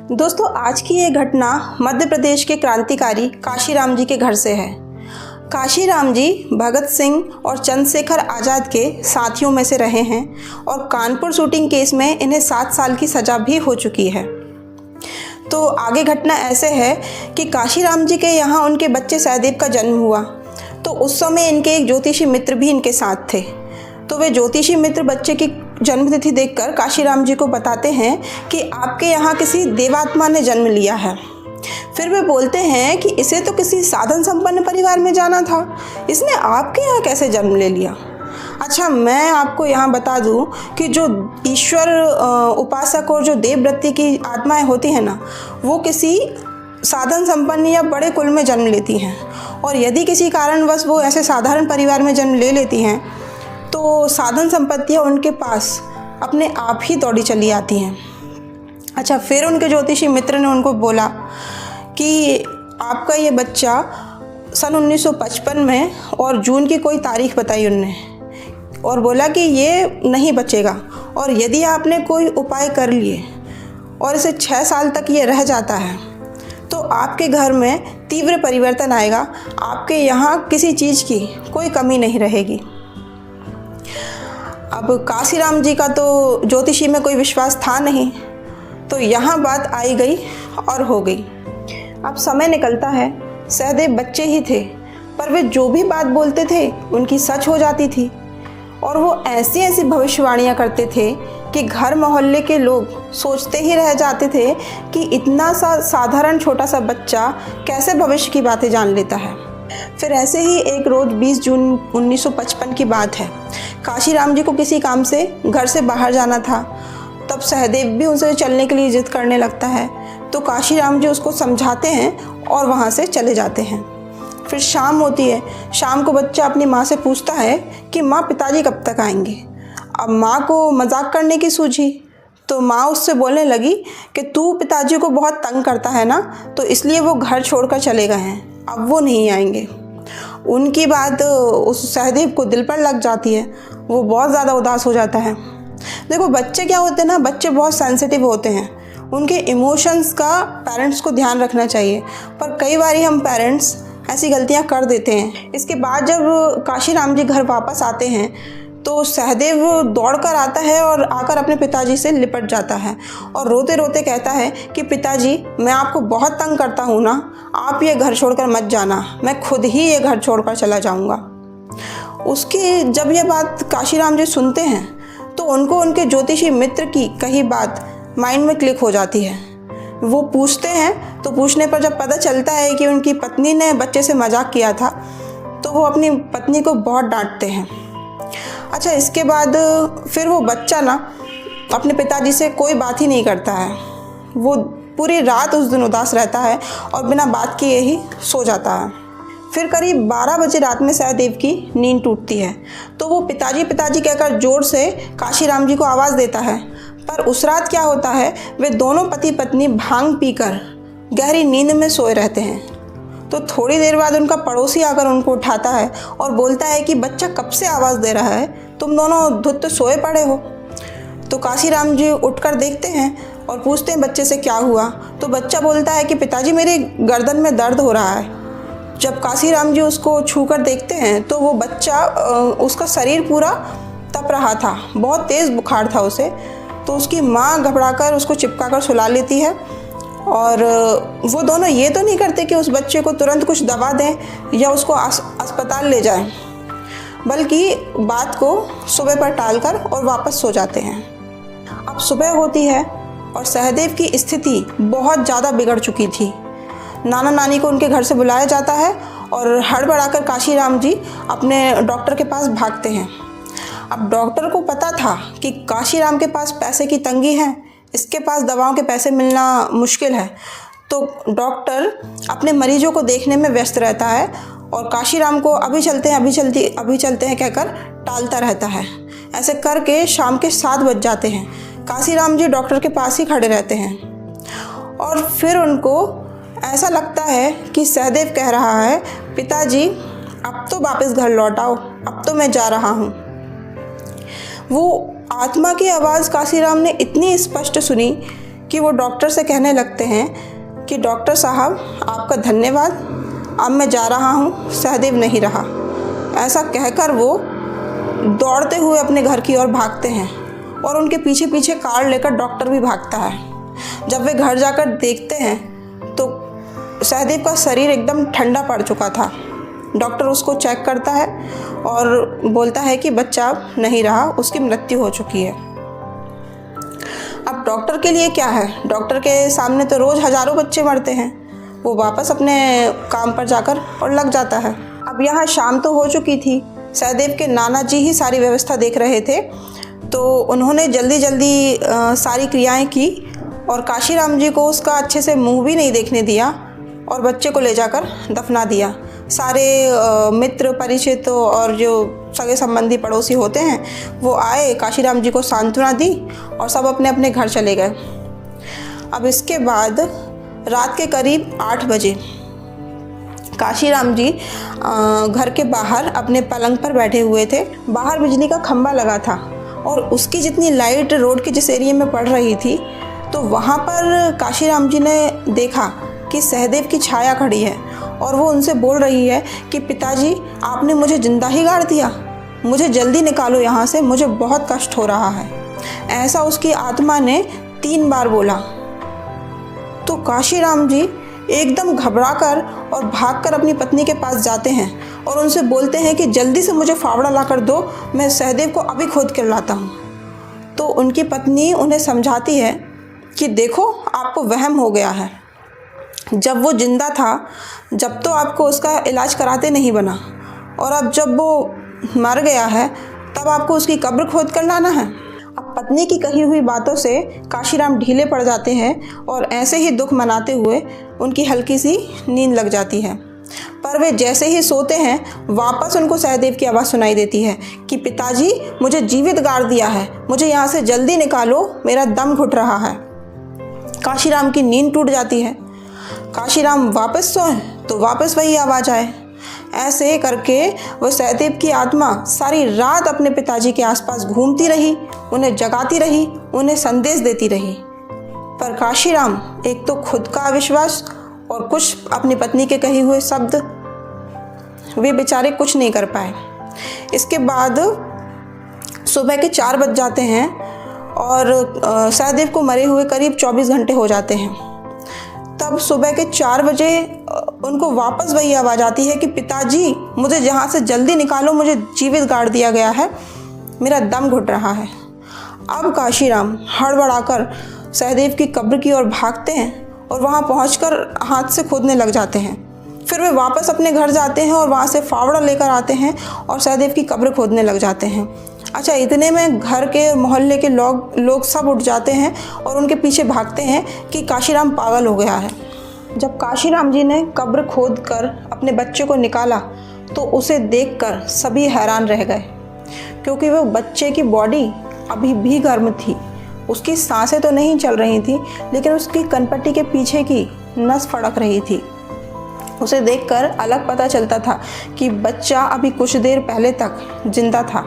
दोस्तों, आज की ये घटना मध्य प्रदेश के क्रांतिकारी काशीराम जी के घर से है। काशीराम जी भगत सिंह और चंद्रशेखर आज़ाद के साथियों में से रहे हैं और कानपुर शूटिंग केस में इन्हें 7 साल की सज़ा भी हो चुकी है। तो आगे घटना ऐसे है कि काशीराम जी के यहाँ उनके बच्चे सहदेव का जन्म हुआ। तो उस समय इनके एक ज्योतिषी मित्र भी इनके साथ थे। तो वे ज्योतिषी मित्र बच्चे की जन्मतिथि देखकर काशीराम जी को बताते हैं कि आपके यहाँ किसी देवात्मा ने जन्म लिया है। फिर वे बोलते हैं कि इसे तो किसी साधन संपन्न परिवार में जाना था, इसने आपके यहाँ कैसे जन्म ले लिया। अच्छा, मैं आपको यहाँ बता दूँ कि जो ईश्वर उपासक और जो देवव्रति की आत्माएं होती हैं ना, वो किसी साधन संपन्न या बड़े कुल में जन्म लेती हैं। और यदि किसी कारणवश वो ऐसे साधारण परिवार में जन्म ले लेती हैं तो साधन संपत्तियाँ उनके पास अपने आप ही दौड़ी चली आती हैं। अच्छा, फिर उनके ज्योतिषी मित्र ने उनको बोला कि आपका ये बच्चा सन 1955 में और जून की कोई तारीख बताई उनने, और बोला कि ये नहीं बचेगा, और यदि आपने कोई उपाय कर लिए और इसे 6 साल तक ये रह जाता है तो आपके घर में तीव्र परिवर्तन आएगा, आपके यहाँ किसी चीज़ की कोई कमी नहीं रहेगी। अब काशीराम जी का तो ज्योतिषी में कोई विश्वास था नहीं, तो यहाँ बात आई गई और हो गई। अब समय निकलता है, सहदेव बच्चे ही थे, पर वे जो भी बात बोलते थे उनकी सच हो जाती थी। और वो ऐसी ऐसी भविष्यवाणियाँ करते थे कि घर मोहल्ले के लोग सोचते ही रह जाते थे कि इतना सा साधारण छोटा सा बच्चा कैसे भविष्य की बातें जान लेता है। फिर ऐसे ही एक रोज़ 20 जून 1955 की बात है। काशीराम जी को किसी काम से घर से बाहर जाना था। तब सहदेव भी उनसे चलने के लिए जिद करने लगता है, तो काशीराम जी उसको समझाते हैं और वहाँ से चले जाते हैं। फिर शाम होती है। शाम को बच्चा अपनी माँ से पूछता है कि माँ, पिताजी कब तक आएंगे। अब माँ को मजाक करने की सूझी, तो माँ उससे बोलने लगी कि तू पिताजी को बहुत तंग करता है ना, तो इसलिए वो घर छोड़कर चले गए हैं, अब वो नहीं आएंगे। उनकी बात उस सहदेव को दिल पर लग जाती है, वो बहुत ज़्यादा उदास हो जाता है। देखो, बच्चे क्या होते हैं ना, बच्चे बहुत सेंसिटिव होते हैं, उनके इमोशंस का पेरेंट्स को ध्यान रखना चाहिए, पर कई बार हम पेरेंट्स ऐसी गलतियां कर देते हैं। इसके बाद जब काशीराम जी घर वापस आते हैं तो सहदेव दौड़कर आता है और आकर अपने पिताजी से लिपट जाता है और रोते रोते कहता है कि पिताजी, मैं आपको बहुत तंग करता हूँ ना, आप ये घर छोड़कर मत जाना, मैं खुद ही ये घर छोड़कर चला जाऊँगा। उसकी जब ये बात काशीराम जी सुनते हैं तो उनको उनके ज्योतिषी मित्र की कही बात माइंड में क्लिक हो जाती है। वो पूछते हैं, तो पूछने पर जब पता चलता है कि उनकी पत्नी ने बच्चे से मजाक किया था, तो वो अपनी पत्नी को बहुत डांटते हैं। अच्छा, इसके बाद फिर वो बच्चा ना अपने पिताजी से कोई बात ही नहीं करता है। वो पूरी रात उस दिन उदास रहता है और बिना बात किए ही सो जाता है। फिर करीब 12 बजे रात में सहदेव की नींद टूटती है, तो वो पिताजी पिताजी कहकर जोर से काशीराम जी को आवाज़ देता है। पर उस रात क्या होता है, वे दोनों पति पत्नी भांग पीकर गहरी नींद में सोए रहते हैं। तो थोड़ी देर बाद उनका पड़ोसी आकर उनको उठाता है और बोलता है कि बच्चा कब से आवाज़ दे रहा है, तुम दोनों धुत सोए पड़े हो। तो काशीराम जी उठकर देखते हैं और पूछते हैं बच्चे से क्या हुआ। तो बच्चा बोलता है कि पिताजी, मेरे गर्दन में दर्द हो रहा है। जब काशीराम जी उसको छूकर देखते हैं तो वो बच्चा, उसका शरीर पूरा तप रहा था, बहुत तेज़ बुखार था उसे। तो उसकी माँ घबराकर उसको चिपकाकर सुला लेती है और वो दोनों ये तो नहीं करते कि उस बच्चे को तुरंत कुछ दवा दें या उसको अस्पताल ले जाएं, बल्कि बात को सुबह पर टालकर और वापस सो जाते हैं। अब सुबह होती है और सहदेव की स्थिति बहुत ज़्यादा बिगड़ चुकी थी। नाना नानी को उनके घर से बुलाया जाता है और हड़बड़ाकर काशीराम जी अपने डॉक्टर के पास भागते हैं। अब डॉक्टर को पता था कि काशीराम के पास पैसे की तंगी है, इसके पास दवाओं के पैसे मिलना मुश्किल है, तो डॉक्टर अपने मरीजों को देखने में व्यस्त रहता है और काशीराम को अभी चलते हैं कहकर टालता रहता है। ऐसे करके शाम के 7 बज जाते हैं। काशीराम जी डॉक्टर के पास ही खड़े रहते हैं और फिर उनको ऐसा लगता है कि सहदेव कह रहा है, पिताजी, अब तो वापस घर लौट आओ, अब तो मैं जा रहा हूँ। वो आत्मा की आवाज़ काशीराम ने इतनी स्पष्ट सुनी कि वो डॉक्टर से कहने लगते हैं कि डॉक्टर साहब आपका धन्यवाद, अब मैं जा रहा हूँ, सहदेव नहीं रहा। ऐसा कहकर वो दौड़ते हुए अपने घर की ओर भागते हैं और उनके पीछे पीछे कार लेकर डॉक्टर भी भागता है। जब वे घर जाकर देखते हैं तो सहदेव का शरीर एकदम ठंडा पड़ चुका था। डॉक्टर उसको चेक करता है और बोलता है कि बच्चा अब नहीं रहा, उसकी मृत्यु हो चुकी है। अब डॉक्टर के लिए क्या है, डॉक्टर के सामने तो रोज़ हज़ारों बच्चे मरते हैं। वो वापस अपने काम पर जाकर और लग जाता है। अब यहाँ शाम तो हो चुकी थी, सहदेव के नाना जी ही सारी व्यवस्था देख रहे थे, तो उन्होंने जल्दी जल्दी सारी क्रियाएं की और काशीराम जी को उसका अच्छे से मुंह भी नहीं देखने दिया और बच्चे को ले जाकर दफना दिया। सारे मित्र परिचित और जो सगे संबंधी पड़ोसी होते हैं वो आए, काशीराम जी को सांत्वना दी और सब अपने अपने घर चले गए। अब इसके बाद रात के करीब 8 बजे काशीराम जी घर के बाहर अपने पलंग पर बैठे हुए थे। बाहर बिजली का खंभा लगा था और उसकी जितनी लाइट रोड के जिस एरिया में पड़ रही थी, तो वहाँ पर काशीराम जी ने देखा कि सहदेव की छाया खड़ी है और वो उनसे बोल रही है कि पिताजी आपने मुझे जिंदा ही गाड़ दिया, मुझे जल्दी निकालो यहाँ से, मुझे बहुत कष्ट हो रहा है। ऐसा उसकी आत्मा ने 3 बार बोला। तो काशीराम जी एकदम घबराकर और भागकर अपनी पत्नी के पास जाते हैं और उनसे बोलते हैं कि जल्दी से मुझे फावड़ा लाकर दो, मैं सहदेव को अभी खोद कर लाता हूँ। तो उनकी पत्नी उन्हें समझाती है कि देखो आपको वहम हो गया है, जब वो जिंदा था जब तो आपको उसका इलाज कराते नहीं बना, और अब जब वो मर गया है तब आपको उसकी कब्र खोद कर लाना है। अब पत्नी की कही हुई बातों से काशीराम ढीले पड़ जाते हैं और ऐसे ही दुख मनाते हुए उनकी हल्की सी नींद लग जाती है। पर वे जैसे ही सोते हैं वापस उनको सहदेव की आवाज़ सुनाई देती है कि पिताजी मुझे जीवित गाड़ दिया है, मुझे यहाँ से जल्दी निकालो, मेरा दम घुट रहा है। काशीराम की नींद टूट जाती है। काशीराम वापस सोए तो वापस वही आवाज़ आए। ऐसे करके वो सहदेव की आत्मा सारी रात अपने पिताजी के आसपास घूमती रही, उन्हें जगाती रही, उन्हें संदेश देती रही। पर काशीराम एक तो खुद का अविश्वास और कुछ अपनी पत्नी के कहे हुए शब्द, वे बेचारे कुछ नहीं कर पाए। इसके बाद सुबह के 4 बज जाते हैं और सहदेव को मरे हुए करीब 24 घंटे हो जाते हैं। तब सुबह के 4 बजे उनको वापस वही आवाज़ आती है कि पिताजी मुझे यहाँ से जल्दी निकालो, मुझे जीवित गाड़ दिया गया है, मेरा दम घुट रहा है। अब काशीराम हड़बड़ाकर सहदेव की कब्र की ओर भागते हैं और वहाँ पहुँचकर हाथ से खोदने लग जाते हैं। फिर वे वापस अपने घर जाते हैं और वहाँ से फावड़ा लेकर आते हैं और सहदेव की कब्र खोदने लग जाते हैं। अच्छा, इतने में घर के मोहल्ले के लोग सब उठ जाते हैं और उनके पीछे भागते हैं कि काशीराम पागल हो गया है। जब काशीराम जी ने कब्र खोद कर अपने बच्चे को निकाला तो उसे देखकर सभी हैरान रह गए, क्योंकि वो बच्चे की बॉडी अभी भी गर्म थी। उसकी सांसें तो नहीं चल रही थी, लेकिन उसकी कनपट्टी के पीछे की नस फड़क रही थी। उसे देखकर अलग पता चलता था कि बच्चा अभी कुछ देर पहले तक जिंदा था।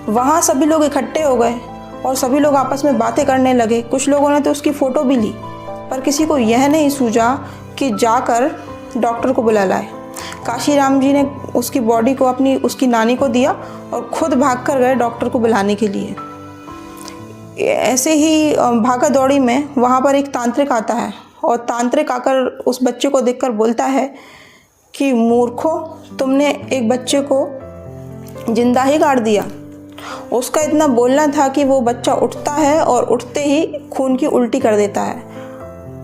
वहाँ सभी लोग इकट्ठे हो गए और सभी लोग आपस में बातें करने लगे। कुछ लोगों ने तो उसकी फ़ोटो भी ली, पर किसी को यह नहीं सूझा कि जाकर डॉक्टर को बुला लाए। काशीराम जी ने उसकी बॉडी को उसकी नानी को दिया और खुद भाग कर गए डॉक्टर को बुलाने के लिए। ऐसे ही भागा दौड़ी में वहाँ पर एक तांत्रिक आता है और तांत्रिक आकर उस बच्चे को देखकर बोलता है कि मूर्खों, तुमने एक बच्चे को जिंदा ही गाड़ दिया। उसका इतना बोलना था कि वो बच्चा उठता है और उठते ही खून की उल्टी कर देता है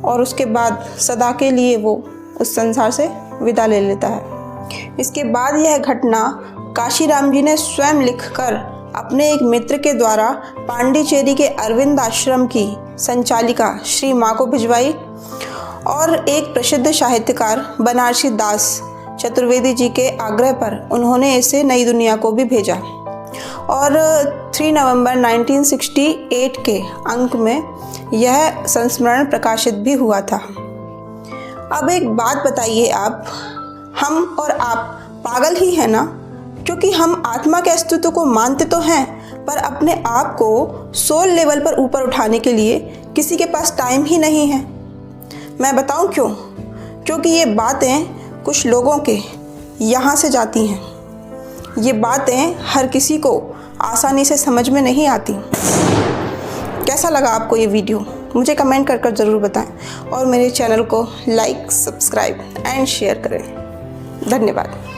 और उसके बाद सदा के लिए वो उस संसार से विदा ले लेता है। इसके बाद यह घटना काशीराम जी ने स्वयं लिखकर अपने एक मित्र के द्वारा पांडिचेरी के अरविंद आश्रम की संचालिका श्री माँ को भिजवाई और एक प्रसिद्ध साहित्यकार बनारसी दास चतुर्वेदी जी के आग्रह पर उन्होंने इसे नई दुनिया को भी भेजा और 3 नवंबर 1968 के अंक में यह संस्मरण प्रकाशित भी हुआ था। अब एक बात बताइए आप, हम और आप पागल ही हैं ना? क्योंकि हम आत्मा के अस्तित्व को मानते तो हैं, पर अपने आप को सोल लेवल पर ऊपर उठाने के लिए किसी के पास टाइम ही नहीं है। मैं बताऊं क्यों? क्योंकि ये बातें कुछ लोगों के यहाँ से जाती हैं। ये बातें हर किसी को आसानी से समझ में नहीं आती। कैसा लगा आपको ये वीडियो? मुझे कमेंट कर ज़रूर बताएं और मेरे चैनल को लाइक, सब्सक्राइब एंड शेयर करें। धन्यवाद।